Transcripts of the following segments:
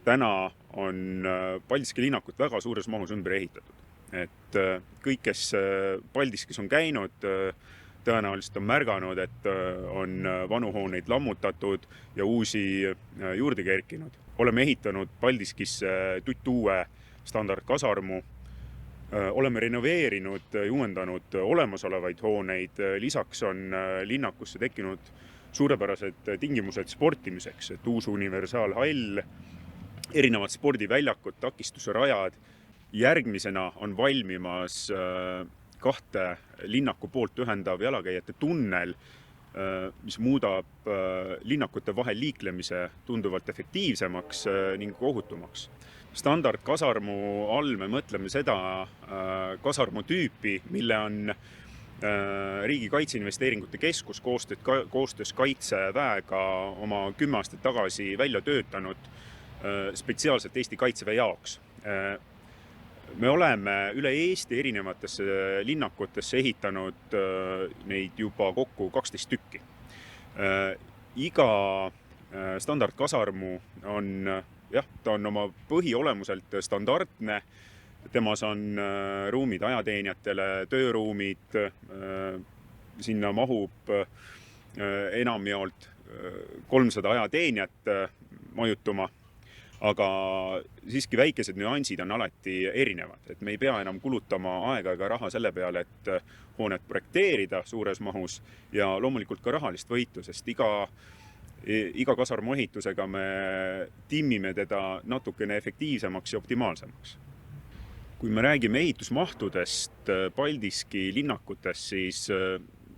täna on Paldiski linnakut väga suures mahus ümber ehitatud. Et kõik, kes Paldiskis on käinud, tõenäoliselt on märganud, et on vanu hooneid lammutatud ja uusi juurde kerkinud. Oleme ehitanud Paldiskisse tuttuue standardkasarmu, oleme renoveerinud ja uuendanud olemasolevaid hooneid. Lisaks on linnakusse tekkinud suurepärased tingimused sportimiseks, et uus universaalhall, erinevad spordiväljakud, takistusrajad. Järgmisena on valmimas kahte linnaku poolt ühendav jalakäijate tunnel, mis muudab linnakute vahel liiklemise tunduvalt efektiivsemaks ning ohutumaks. Standardkasarmu all me mõtleme seda kasarmu tüüpi, mille on Riigi Kaitseinvesteeringute Keskus koostöös Kaitseväega oma 10 aastat tagasi välja töötanud spetsiaalselt Eesti Kaitseväe jaoks. Me oleme üle Eesti erinevatesse linnakutesse ehitanud neid juba kokku 12 tükki. Iga standardkasarmu ta on oma põhiolemuselt standardne. Temas on ruumid ajateenijatele, tööruumid, sinna mahub enamjaolt 300 ajateenijat majutuma, aga siiski väikesed nüansid on alati erinevad. Et me ei pea enam kulutama aega ega raha selle peale, et hoonet projekteerida suures mahus ja loomulikult ka rahalist võitu, sest iga kasarmu ehitusega me timmime teda natukene efektiivsemaks ja optimaalsemaks. Kui me räägime ehitusmahtudest Paldiski linnakutes, siis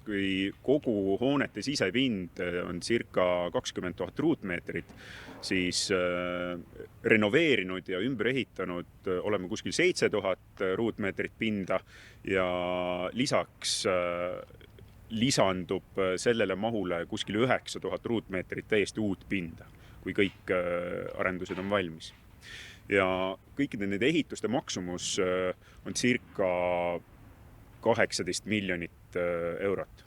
kui kogu hoonete sisepind on circa 20 000 ruutmeetrit, siis renoveerinud ja ümber ehitanud oleme kuskil 7000 ruutmeetrit pinda ja lisaks lisandub sellele mahule kuskil 9000 ruutmeetrit täiesti uut pinda, kui kõik arendused on valmis. Ja kõikide nende ehituste maksumus on circa 18 miljonit eurot.